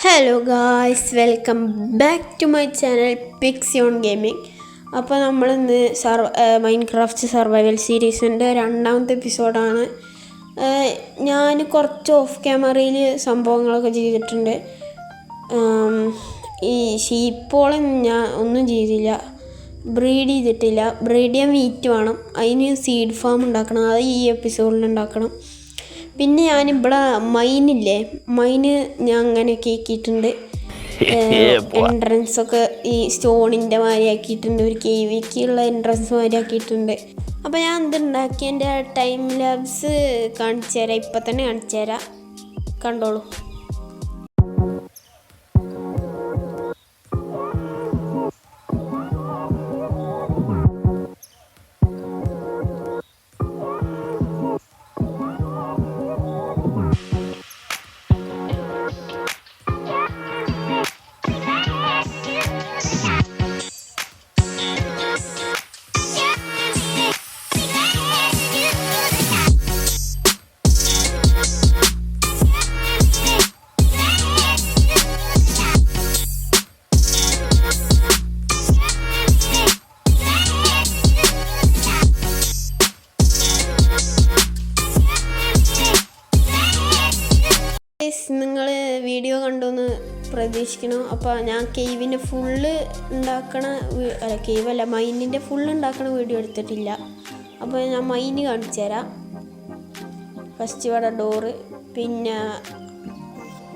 Hello guys, welcome back to my channel Pixion gaming. അപ്പോൾ നമ്മളിന്ന് Minecraft survival സീരീസിൻ്റെ രണ്ടാമത്തെ എപ്പിസോഡാണ്. ഞാൻ കുറച്ച് ഓഫ് ക്യാമറയിൽ സംഭവങ്ങളൊക്കെ ചെയ്തിട്ടുണ്ട്. ഈ ഷീപ്പോളെ ഞാൻ ഒന്നും ചെയ്തില്ല, ബ്രീഡ് ചെയ്തിട്ടില്ല. ബ്രീഡ് ചെയ്യാൻ വീറ്റ് വേണം, അതിന് സീഡ് ഫാം ഉണ്ടാക്കണം, അത് ഈ എപ്പിസോഡിൽ ഉണ്ടാക്കണം. പിന്നെ ഞാനിവിടെ മൈനില്ലേ, മൈന് ഞാൻ അങ്ങനെയൊക്കെ ആക്കിയിട്ടുണ്ട്. എൻട്രൻസ് ഒക്കെ ഈ സ്റ്റോണിൻ്റെ മാതിരി ആക്കിയിട്ടുണ്ട്, ഒരു കേവിക്കുള്ള എൻട്രൻസ് മാതിരി ആക്കിയിട്ടുണ്ട്. അപ്പോൾ ഞാൻ എന്തുണ്ടാക്കി എൻ്റെ ടൈം ലാബ്സ് കാണിച്ചു തരാം, ഇപ്പം തന്നെ കാണിച്ചു തരാം, കണ്ടോളൂ. നിങ്ങൾ വീഡിയോ കണ്ടുവന്ന് പ്രതീക്ഷിക്കണം. അപ്പോൾ ഞാൻ കേവിൻ്റെ ഫുള്ള് ഉണ്ടാക്കണ മൈനിൻ്റെ ഫുള്ള് ഉണ്ടാക്കണ വീഡിയോ എടുത്തിട്ടില്ല. അപ്പോൾ ഞാൻ മൈന് കാണിച്ചു തരാം. ഫസ്റ്റ് ഇവിടെ ഡോറ്, പിന്നെ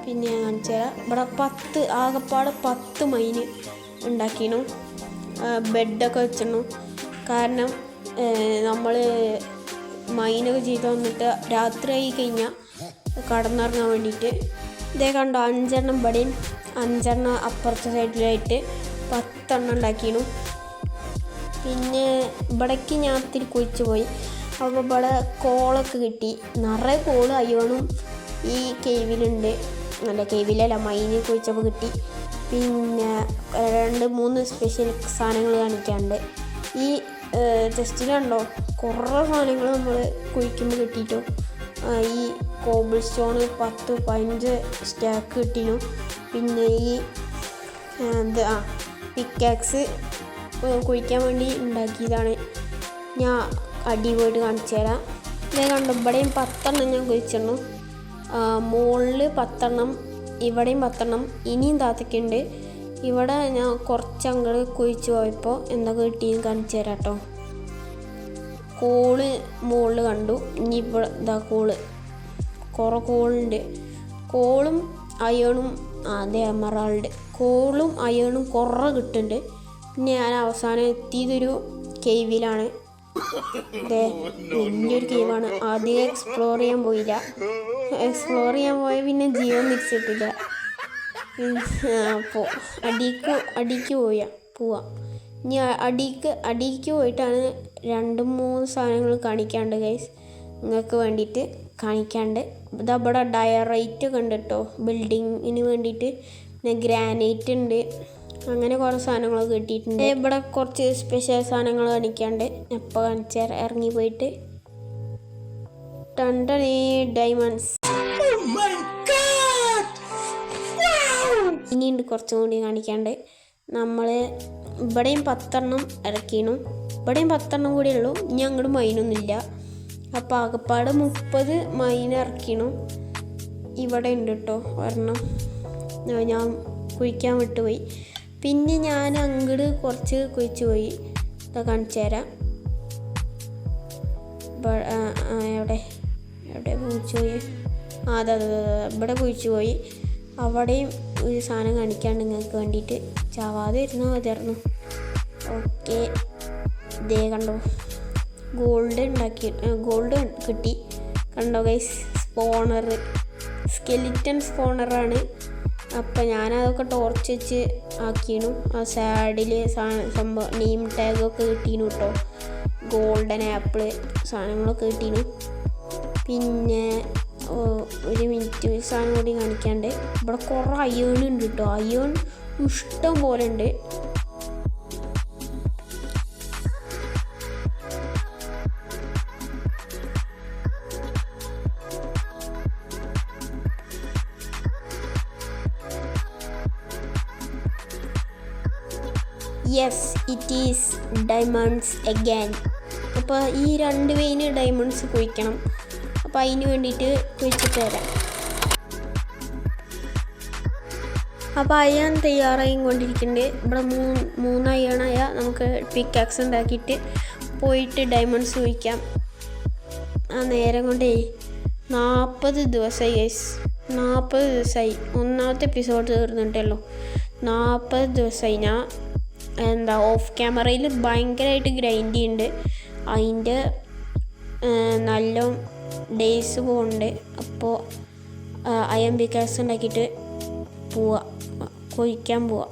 കാണിച്ചു തരാം. ഇവിടെ 10 ആകെപ്പാട് 10 മൈന് ഉണ്ടാക്കിയിരുന്നു. ബെഡൊക്കെ വെച്ചിരുന്നു, കാരണം നമ്മൾ മൈനൊക്കെ ചെയ്ത് വന്നിട്ട് രാത്രി ആയി കഴിഞ്ഞാൽ കടന്നിറങ്ങാൻ വേണ്ടിയിട്ട്. ഇതേ കണ്ടോ, 5 എണ്ണം ഇവിടെയും 5 എണ്ണം അപ്പുറത്തെ സൈഡിലായിട്ട് 10 എണ്ണം ഉണ്ടാക്കിയിരുന്നു. പിന്നെ ഇവിടേക്ക് ഞാൻ ഇത്തിരി കുഴിച്ച് പോയി. അപ്പോൾ ഇവിടെ കോളൊക്കെ കിട്ടി, നിറയെ കോള് അയ്യോണും ഈ കേവിലുണ്ട്. കേവിലല്ല, മൈനിൽ കുഴിച്ചപ്പോൾ കിട്ടി. പിന്നെ 2-3 സ്പെഷ്യൽ സാധനങ്ങൾ കാണിക്കാറുണ്ട്. ഈ ടെസ്റ്റിൽ കണ്ടോ, കുറേ സാധനങ്ങൾ നമ്മൾ കുഴിക്കുമ്പോൾ കിട്ടിയിട്ടു. ഈ കോബിൾ സ്റ്റോണ് 10-15 സ്റ്റാക്ക് കിട്ടിയിരുന്നു. പിന്നെ ഈ പിക്കാക്സ് കുഴിക്കാൻ വേണ്ടി ഉണ്ടാക്കിയതാണ്. ഞാൻ അടി പോയിട്ട് കാണിച്ചു തരാം. ഇതേ കണ്ടു, ഇവിടെയും 10 എണ്ണം ഞാൻ കുഴിച്ചിരുന്നു. മുകളിൽ 10 എണ്ണം, ഇവിടെയും 10 എണ്ണം, ഇനിയും താത്തക്കുണ്ട്. ഇവിടെ ഞാൻ കുറച്ച് അങ്ങോട്ട് കുഴിച്ച് പോയപ്പോൾ എന്തൊക്കെ കിട്ടിയെന്ന് കാണിച്ചു തരാം കേട്ടോ. കോള് മുകളിൽ കണ്ടു. ഇനി ഇവിടെ ഇതാ കോള്, കുറേ കോളുണ്ട്. കോളും അയേണും അതെ എമറാൾഡ്, കോളും അയേണും കുറേ കിട്ടുന്നുണ്ട്. പിന്നെ ഞാൻ അവസാനം എത്തിയതൊരു കേവിലാണ്. അതെ, വലിയൊരു കേവാണ്. ആദ്യം എക്സ്പ്ലോർ ചെയ്യാൻ പോയില്ല, എക്സ്പ്ലോർ ചെയ്യാൻ പോയ പിന്നെ ജീവൻ തിരിച്ചിട്ടില്ല. അപ്പോൾ അടിക്ക് പോവാം. ഇനി അടിക്ക് പോയിട്ടാണ് 2-3 സാധനങ്ങൾ കാണിക്കാണ്ട് ഗൈസ്, നിങ്ങൾക്ക് വേണ്ടിയിട്ട് കാണിക്കാണ്ട്. ഇതവിടെ ഡയറൈറ്റ് ഒക്കെ ഉണ്ട് കേട്ടോ, ബിൽഡിങ്ങിന് വേണ്ടിയിട്ട്. പിന്നെ ഗ്രാനൈറ്റ് ഉണ്ട്, അങ്ങനെ കുറേ സാധനങ്ങളൊക്കെ കിട്ടിയിട്ടുണ്ട്. ഇവിടെ കുറച്ച് സ്പെഷ്യൽ സാധനങ്ങൾ കാണിക്കാണ്ട്, എപ്പോൾ കാണിച്ചാൽ ഇറങ്ങി പോയിട്ട്. ഡയമണ്ട്സ് ഇനിയുണ്ട് കുറച്ചും കൂടി കാണിക്കാണ്ട്. നമ്മൾ ഇവിടെയും 10 എണ്ണം ഇറക്കിയിരുന്നു, ഇവിടെയും 10 എണ്ണം കൂടി ഉള്ളൂ. ഇനി അങ്ങോട്ട് മൈനൊന്നുമില്ല. അപ്പോൾ ആകെപ്പാട് 30 മൈൻ ഇറക്കിയിരുന്നു. ഇവിടെ ഉണ്ട് കേട്ടോ ഒരെണ്ണം, ഞാൻ കുഴിക്കാൻ വിട്ടുപോയി. പിന്നെ ഞാൻ അങ്ങോട്ട് കുറച്ച് കുഴിച്ച് പോയി, ഇതാ കാണിച്ചു തരാം. എവിടെ കുഴിച്ച് പോയി? അതെ, ഇവിടെ കുഴിച്ച് പോയി. അവിടെയും ഒരു സാധനം കാണിക്കാണ്ട് നിങ്ങൾക്ക് വേണ്ടിയിട്ട്. ചാവാതെ ഇരുന്നാൽ മതിയായിരുന്നു. ഓക്കെ, ഇതേ കണ്ടോ, ഗോൾഡ് കിട്ടി. കണ്ടോ ഗൈസ്, സ്പോണർ, സ്കെലിറ്റൻ സ്പോണറാണ്. അപ്പം ഞാനതൊക്കെ ടോർച്ച് വെച്ച് ആക്കിയിരുന്നു. ആ സാഡിൽ സംഭവം നെയിം ടാഗൊക്കെ കിട്ടീനു കേട്ടോ. ഗോൾഡൻ ആപ്പിള് സാധനങ്ങളൊക്കെ കിട്ടീനു. പിന്നെ ഒരു മിനിറ്റ്, സാധനം കൂടി കാണിക്കാണ്ട്. ഇവിടെ കുറേ അയേൺ ഉണ്ട് കേട്ടോ, അയേൺ ഇഷ്ടം പോലെ ഉണ്ട്. Yes it is diamonds again. അപ്പോൾ ഈ 2 വെയിന് ഡയമണ്ട്സ് കുഴിക്കണം. അപ്പോൾ അതിന് വേണ്ടിയിട്ട് കുഴിച്ചിട്ട് തരാം. അപ്പോൾ അയൺ തയ്യാറായി കൊണ്ടിരിക്കുന്നുണ്ട്. ഇവിടെ 3 അയണായ നമുക്ക് പിക്കാക്സ് ഉണ്ടാക്കിയിട്ട് പോയിട്ട് ഡയമണ്ട്സ് കുഴിക്കാം. ആ നേരം കൊണ്ടേ 40 ദിവസമായി ഗൈസ്. 40 ദിവസമായി. 1ാമത്തെ എപ്പിസോഡ് തീർന്നിട്ടല്ലോ. 40 ദിവസമായി. ഞാൻ ഓഫ് ക്യാമറയിൽ ഭയങ്കരമായിട്ട് ഗ്രൈൻഡ് ചെയ്യുന്നുണ്ട്. അതിൻ്റെ നല്ല ഡേയ്സ് പോകുന്നുണ്ട്. അപ്പോൾ അയൺ പിക്കാക്സ് ഉണ്ടാക്കിയിട്ട് കുഴിക്കാൻ പോവാം.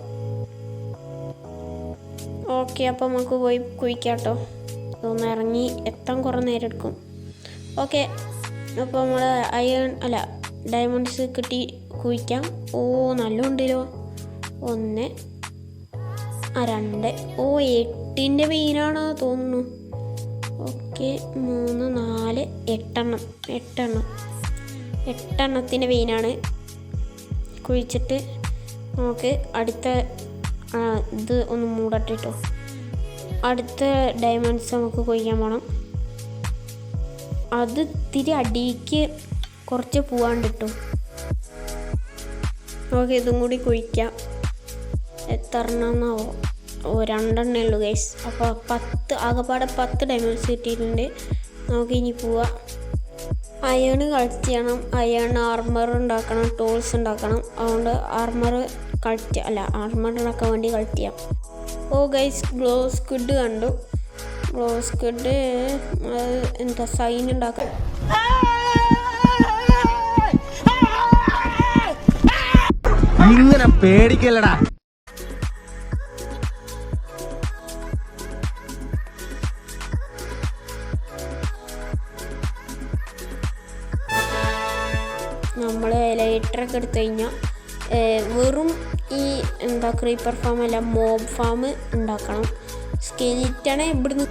ഓക്കെ, അപ്പോൾ നമുക്ക് പോയി കുഴിക്കാം കേട്ടോ. ഒന്ന് ഇറങ്ങി എത്താൻ കുറേ നേരം എടുക്കും. ഓക്കെ, അപ്പോൾ നമ്മൾ ഡയമണ്ട്സ് കിട്ടി കുഴിക്കാം. ഓ നല്ല ഉണ്ടല്ലോ. 1 2 ഓ 8ൻ്റെ വെയിനാണോ തോന്നുന്നു. ഓക്കെ 3 4 8 വെയിനാണ്. കുഴിച്ചിട്ട് നമുക്ക് അടുത്ത ഇത് ഒന്ന് മൂടട്ടെ കേട്ടോ. അടുത്ത ഡയമണ്ട്സ് നമുക്ക് കുഴിക്കാൻ പോകണം. അത് ഇത്തിരി അടിക്ക് കുറച്ച് പോവാണ്ട് കിട്ടും. ഓക്കെ, ഇതും കൂടി കുഴിക്കാം. എത്ര എണ്ണമെന്നാവോ? 2 ഉള്ളൂ ഗൈസ്. അപ്പോൾ ആകെപ്പാടെ 10 ഡയമണ്ട്സ് കിട്ടിയിട്ടുണ്ട്. നമുക്ക് ഇനി പോവാം. അയൺ കളക്ട് ചെയ്യണം. അയൺ ആർമർ ഉണ്ടാക്കണം, ടൂൾസ് ഉണ്ടാക്കണം. അതുകൊണ്ട് ആർമർ ഉണ്ടാക്കാൻ വേണ്ടി കളക്ട് ചെയ്യാം. ഓ ഗൈസ്, ഗ്ലോ സ്ക്വിഡ് കണ്ടു. ഗ്ലോ സ്ക്വിഡ് സൈൻ ഉണ്ടാക്കാം. ഇങ്ങനെ പേടിക്കല്ലടാ. നമ്മൾ ലൈറ്ററൊക്കെ എടുത്തു കഴിഞ്ഞാൽ വെറും ഈ ക്രീപ്പർ ഫാം അല്ല, മോബ് ഫാം ഉണ്ടാക്കണം. സ്കെലിറ്റണേ ഇവിടുന്ന്.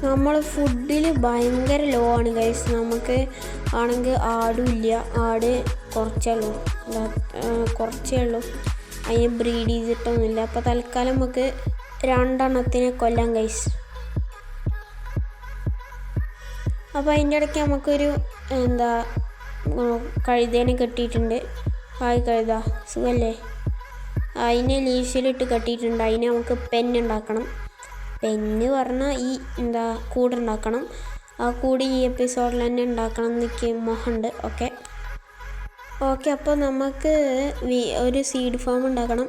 നമ്മൾ ഫുഡിൽ ഭയങ്കര ലോ ആണ് ഗൈസ്. നമുക്ക് ആണെങ്കിൽ ആടും ഇല്ല. ആട് കുറച്ചേ ഉള്ളൂ. അതിന് ബ്രീഡ് ചെയ്തിട്ടൊന്നുമില്ല. അപ്പോൾ തൽക്കാലം നമുക്ക് 2 എണ്ണത്തിനെ കൊല്ലാം ഗൈസ്. അപ്പോൾ അതിൻ്റെ ഇടയ്ക്ക് നമുക്കൊരു കഴുതേനെ കെട്ടിയിട്ടുണ്ട്. ഹായ് കഴുത, സുഖല്ലേ? അതിനെ ലീസിലിട്ട് കെട്ടിയിട്ടുണ്ട്. അതിനെ നമുക്ക് പെന്നുണ്ടാക്കണം. പെന്ന് പറഞ്ഞാൽ ഈ കൂടുണ്ടാക്കണം. ആ കൂട് ഈ എപ്പിസോഡിൽ തന്നെ ഉണ്ടാക്കണം എന്നൊക്കെ മോഹമുണ്ട്. ഓക്കെ, അപ്പോൾ നമുക്ക് ഒരു സീഡ് ഫാം ഉണ്ടാക്കണം.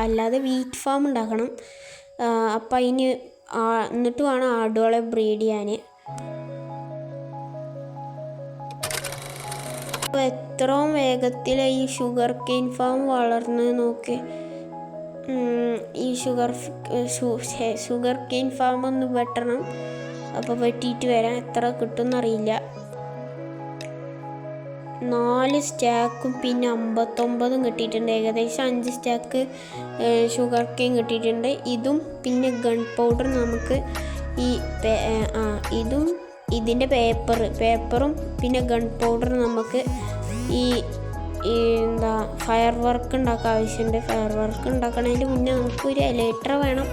അല്ലാതെ വീറ്റ് ഫാം ഉണ്ടാക്കണം. അപ്പം എന്നിട്ട് വേണം ആടുകളെ ബ്രീഡ് ചെയ്യാൻ. അപ്പോൾ എത്രയും വേഗത്തിൽ ഈ ഷുഗർ കെയിൻ ഫാം വളർന്ന് നോക്ക്. ഈ ഷുഗർ കെയിൻ ഫാം ഒന്ന് വെട്ടണം. അപ്പോൾ വെട്ടിയിട്ട് വരാൻ എത്ര കിട്ടുമെന്നറിയില്ല. 4 സ്റ്റാക്കും പിന്നെ 59 കിട്ടിയിട്ടുണ്ട്. ഏകദേശം 5 സ്റ്റാക്ക് ഷുഗർ കെയിൻ കിട്ടിയിട്ടുണ്ട്. പിന്നെ ഗൺ പൗഡർ നമുക്ക് ഇതിൻ്റെ പേപ്പറും പിന്നെ ഗൺ പൗഡർ നമുക്ക് ഫയർ വർക്ക് ഉണ്ടാക്കാൻ ആവശ്യമുണ്ട്. ഫയർ വർക്ക് ഉണ്ടാക്കണതിന് മുന്നേ നമുക്കൊരു എലക്ട്ര വേണം.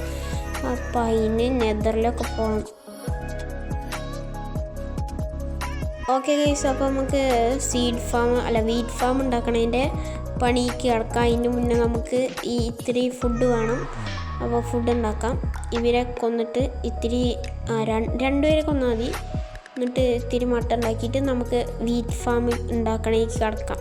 അപ്പം അതിന് നെതറിലൊക്കെ പോകണം. ഓക്കെ ഗൈസ്, അപ്പോൾ നമുക്ക് വീറ്റ് ഫാം ഉണ്ടാക്കണതിൻ്റെ പണിക്ക് കിടക്കാം. അതിന് മുന്നേ നമുക്ക് ഇത്തിരി ഫുഡ് വേണം. അപ്പോൾ ഫുഡ് ഉണ്ടാക്കാം. ഇവരെ കൊന്നിട്ട് ഇത്തിരി 2 പേരെ കൊന്നാൽ മതി. എന്നിട്ട് ഇത്തിരി മട്ട ഉണ്ടാക്കിയിട്ട് നമുക്ക് വീറ്റ് ഫാം ഉണ്ടാക്കണേക്ക് കിടക്കാം.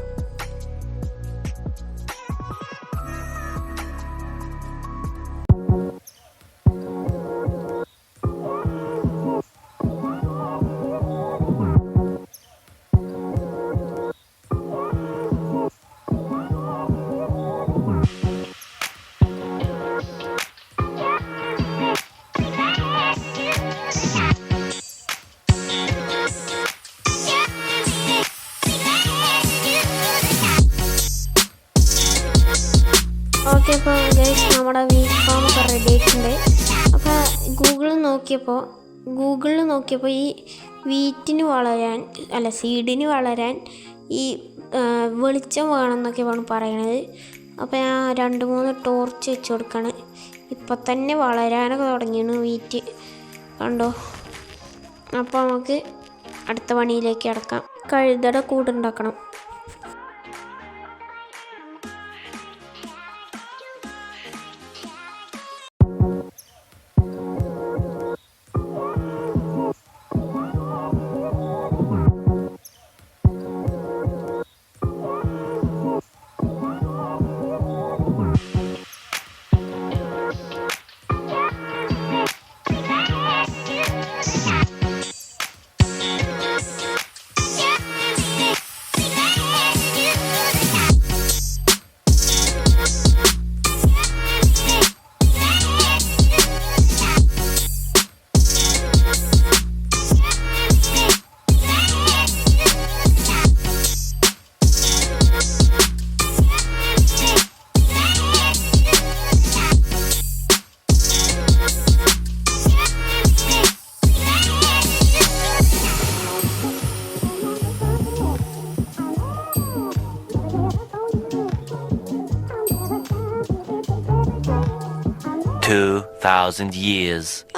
ഓക്കെ, അപ്പോൾ ഗൈസ് നമ്മുടെ വീറ്റ് ഫാം ഒക്കെ റെഡി ആയിട്ടുണ്ട്. അപ്പോൾ ഗൂഗിളിൽ നോക്കിയപ്പോൾ ഈ സീഡിന് വളരാൻ ഈ വെളിച്ചം വേണമെന്നൊക്കെയാണ് പറയണത്. അപ്പോൾ ഞാൻ 2-3 ടോർച്ച് വെച്ച് കൊടുക്കുകയാണ്. ഇപ്പം തന്നെ വളരാനൊക്കെ തുടങ്ങിയാണ് വീറ്റ് കണ്ടോ. അപ്പോൾ നമുക്ക് അടുത്ത പണിയിലേക്ക് കിടക്കാം. കഴുതയുടെ കൂടുണ്ടാക്കണം.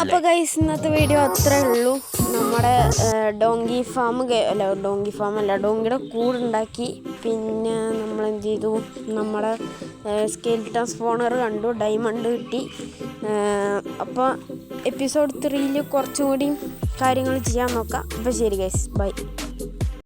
അപ്പോൾ ഗൈസ് ഇന്നത്തെ വീഡിയോ അത്രേ ഉള്ളൂ. നമ്മുടെ ഡോങ്കിയുടെ കൂടുണ്ടാക്കി. പിന്നെ നമ്മൾ എന്ത് ചെയ്തു, നമ്മുടെ സ്കെൽട്ടൺ സ്പോണർ കണ്ടു, ഡയമണ്ട് കിട്ടി. അപ്പോൾ എപ്പിസോഡ് 3 കുറച്ചും കൂടി കാര്യങ്ങൾ ചെയ്യാൻ നോക്കാം. അപ്പോൾ ശരി ഗൈസ്, ബൈ.